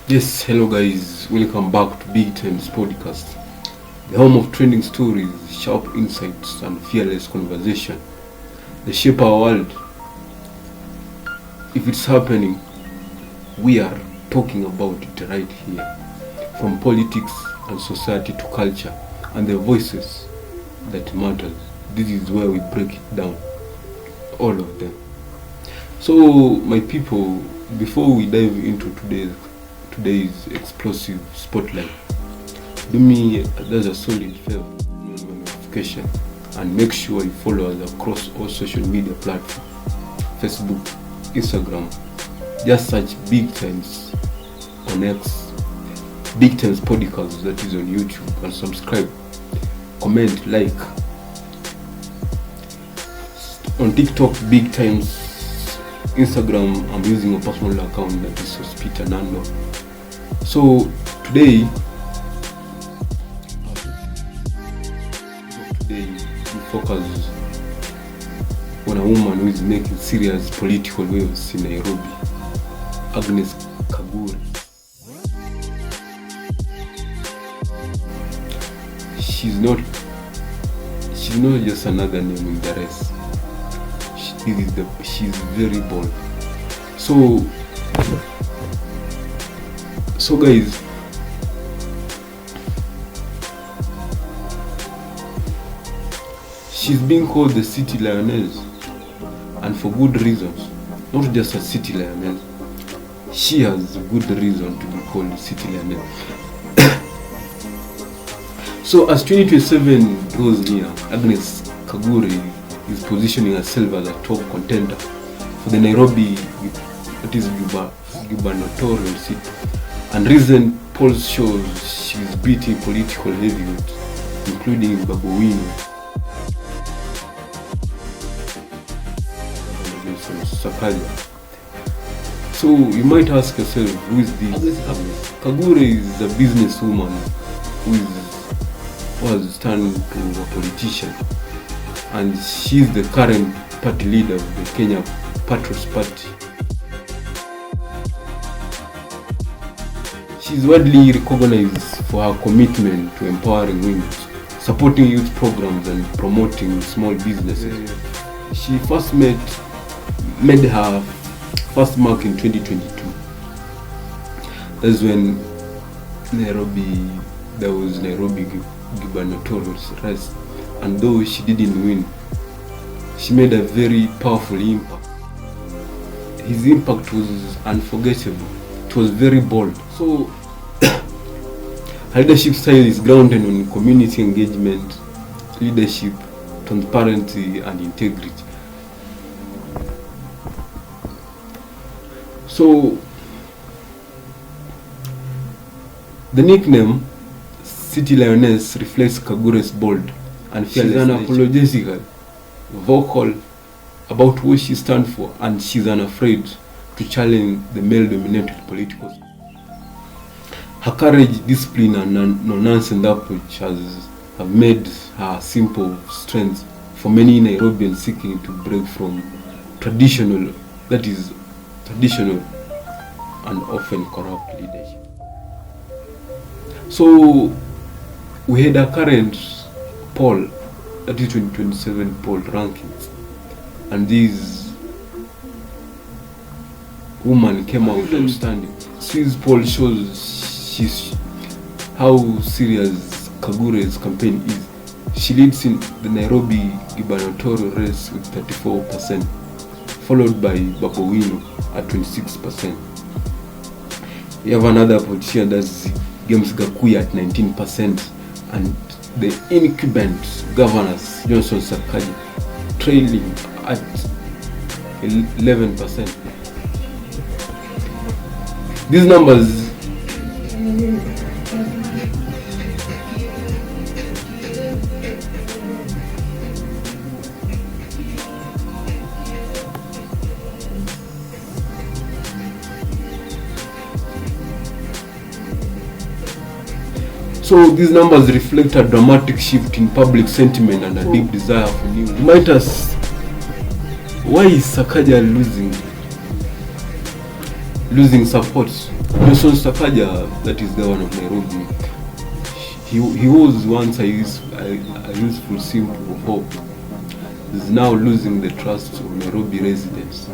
Yes, hello guys, welcome back to Big Times Podcast, the home of trending stories, sharp insights, and fearless conversation. They shape our world. If it's happening, we are talking about it right here. From politics and society to culture and the voices that matter. This is where we break it down, all of them. So, my people, before we dive into today's explosive spotlight, do me a solid favor, notification, and make sure you follow us across all social media platforms: Facebook, Instagram. Just search Big Times on X, Big Times Podcast, that is on YouTube, and subscribe, comment, like. On TikTok, Big Times. Instagram, I'm using a personal account that is Peter Nando. So today we focus on a woman who is making serious political waves in Nairobi, Agnes Kagure. She's not just another name in the race. She's very bold. So guys, she's being called the city lioness, and for good reasons. Not just a city lioness. She has good reason to be called the city lioness. So as 2027 draws near, Agnes Kagure is positioning herself as a top contender for the Nairobi, gubernatorial seat, and recent polls shows she's beating political heavyweights, including Babu Sakaja. So you might ask yourself, who is this Agnes? Kagure is a businesswoman who has turned to a politician, and she's the current party leader of the Kenya Patriots Party. She's widely recognized for her commitment to empowering women, supporting youth programs, and promoting small businesses. She first made her first mark in 2022. That's when there was Nairobi gubernatorial race. And though she didn't win, she made a very powerful impact. His impact was unforgettable. It was very bold. So, her leadership style is grounded on community engagement, leadership, transparency, and integrity. So, the nickname City Lioness reflects Kagure's bold and fearless. She's unapologetic, vocal about what she stands for, and she's unafraid to challenge the male-dominated political system. Her courage, discipline, and no-nonsense approach have made her a symbol of strength for many Nairobians seeking to break from traditional and often corrupt leadership. So we had a current poll, that is 2027 poll rankings, and this woman came out outstanding. This poll shows how serious Kagure's campaign is. She leads in the Nairobi gubernatorial race with 34%, followed by Babu at 26%. We have another politician, that's James Gakuya, at 19%, and the incumbent governors Johnson Sakaja trailing at 11%. These numbers So these numbers reflect a dramatic shift in public sentiment and a deep desire for news. You might ask, why is Sakaja losing? losing support. Johnson Sakaja, that is the governor of Nairobi, he was once a useful symbol of hope. Is now losing the trust of Nairobi residents.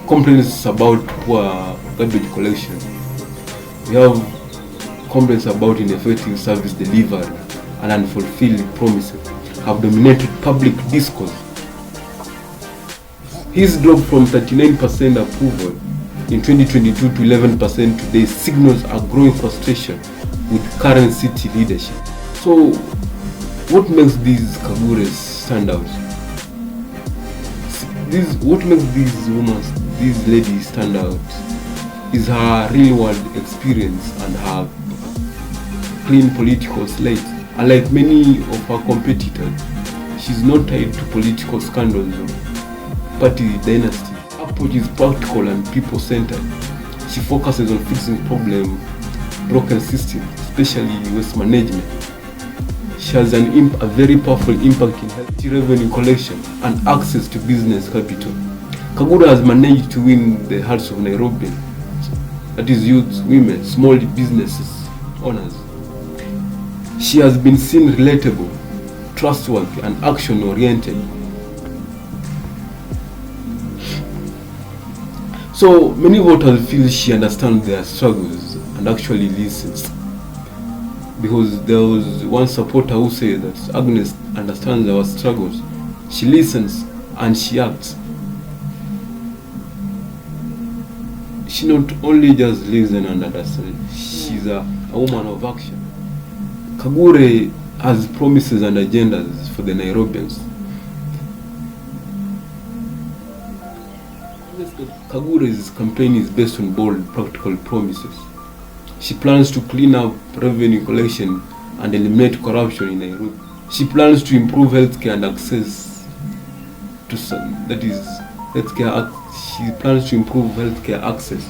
Complaints about poor garbage collection. We have complaints about ineffective service delivery and unfulfilled promises have dominated public discourse. His drop from 39% approval in 2022 to 11% today signals a growing frustration with current city leadership. So, what makes these Kagures stand out? What makes these ladies stand out is her real-world experience and her clean political slate. Unlike many of her competitors, she's not tied to political scandals or party dynasty. Her approach is practical and people-centered. She focuses on fixing broken systems, especially waste management. She has a very powerful impact in healthy revenue collection and access to business capital. Kagure has managed to win the hearts of Nairobi, that is youth, women, small businesses, owners. She has been seen relatable, trustworthy, and action-oriented. So many voters feel she understands their struggles and actually listens. Because there was one supporter who said that Agnes understands our struggles. She listens and she acts. She not only just listens and understands, she's a woman of action. Kagure has promises and agendas for the Nairobians. Kagure's campaign is based on bold, practical promises. She plans to clean up revenue collection and eliminate corruption in Nairobi. She plans to improve healthcare and access to healthcare. She plans to improve healthcare access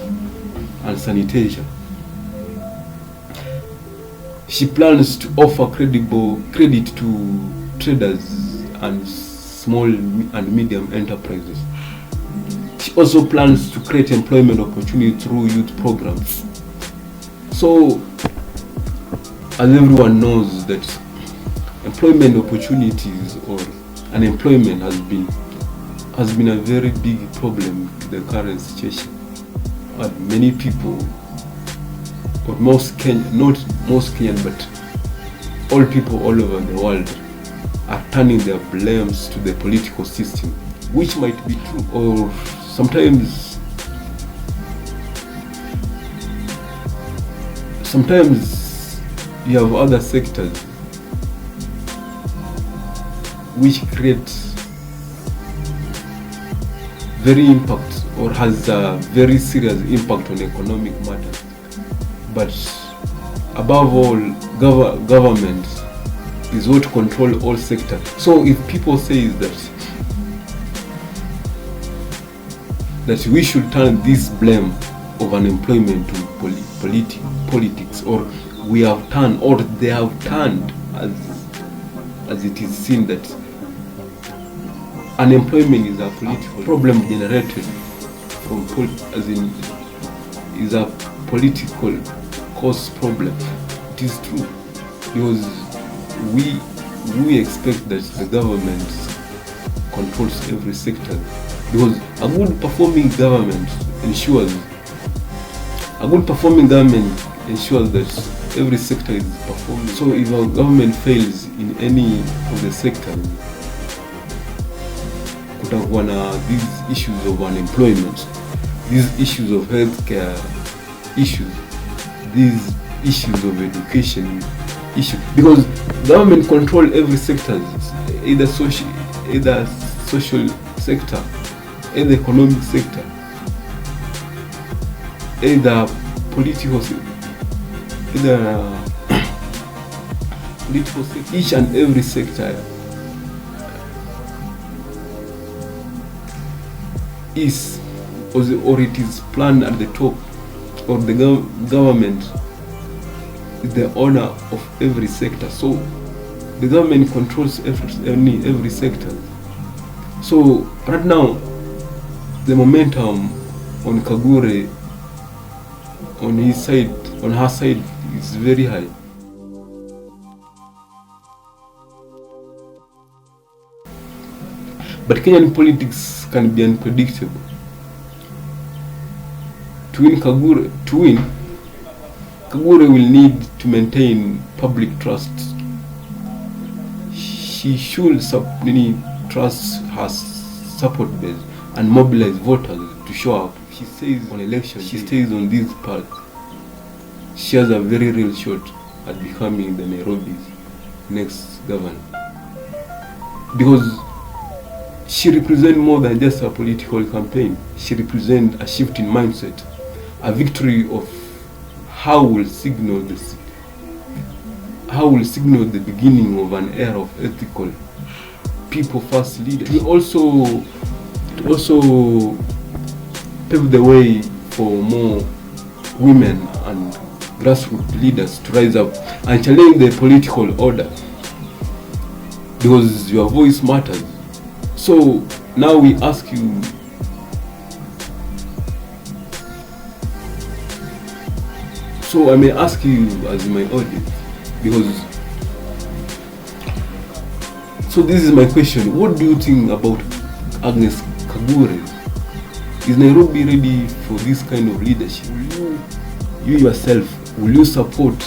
and sanitation. She plans to offer credit to traders and small and medium enterprises. She also plans to create employment opportunities through youth programs. So, as everyone knows that employment opportunities or unemployment has been a very big problem in the current situation. And many people, or not most Kenyan, but all people all over the world are turning their blames to the political system, which might be true, or sometimes you have other sectors which create very impact or has a very serious impact on economic matters. But above all, government is what control all sectors. So if people say that we should turn this blame of unemployment to politics, or we have turned, or they have turned, as it is seen that unemployment is a political problem generated from is a political cause problem. It is true, because we expect that the government controls every sector, because a good performing government ensures that every sector is performing. So if our government fails in any of the sectors, kutakuwa na these issues of unemployment, these issues of healthcare issues, these issues of education issues, because government control every sector, either social sector, either economic sector, either political sector, each and every sector is, or it is planned at the top, or the government is the owner of every sector. So the government controls every sector. So right now, the momentum on Kagure on her side is very high. But Kenyan politics can be unpredictable. To win, Kagure will need to maintain public trust. She should trust her support base and mobilize voters to show up. She says on election, she stays on this path. She has a very real shot at becoming the Nairobi's next governor. Because she represents more than just a political campaign. She represents a shift in mindset, a victory of how will signal the beginning of an era of ethical, people-first leaders. It will also pave the way for more women and grassroots leaders to rise up and challenge the political order, because your voice matters. So now we ask you, so I may ask you as my audience, because so this is my question: what do you think about Agnes Kagure? Is Nairobi ready for this kind of leadership? You yourself, will you support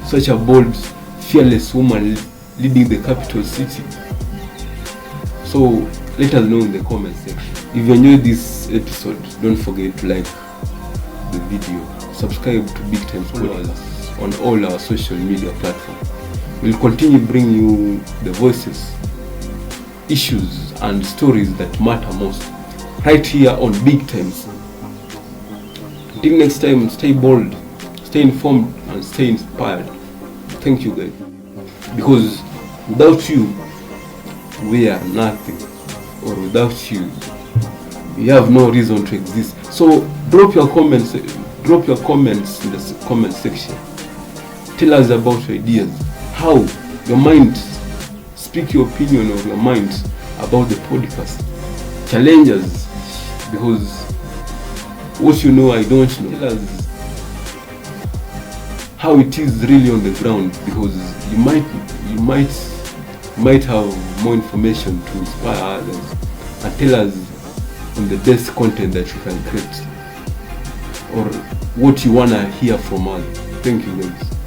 such a bold, fearless woman leading the capital city? So let us know in the comment section. If you enjoyed this episode, don't forget to like the video, subscribe to Big Time, follow us on all our social media platforms. We'll continue bringing you the voices, issues and stories that matter most right here on Big Times. Until next time, stay bold, stay informed and stay inspired. Thank you guys, because without you we are nothing, or without you we have no reason to exist. So drop your comments in the comment section. Tell us about your ideas, how your mind, speak your opinion or your mind about the podcast. Challenge us, because what you know I don't know. Tell us how it is really on the ground, because you might have more information to inspire others, and tell us on the best content that you can create or what you want to hear from us. Thank you guys.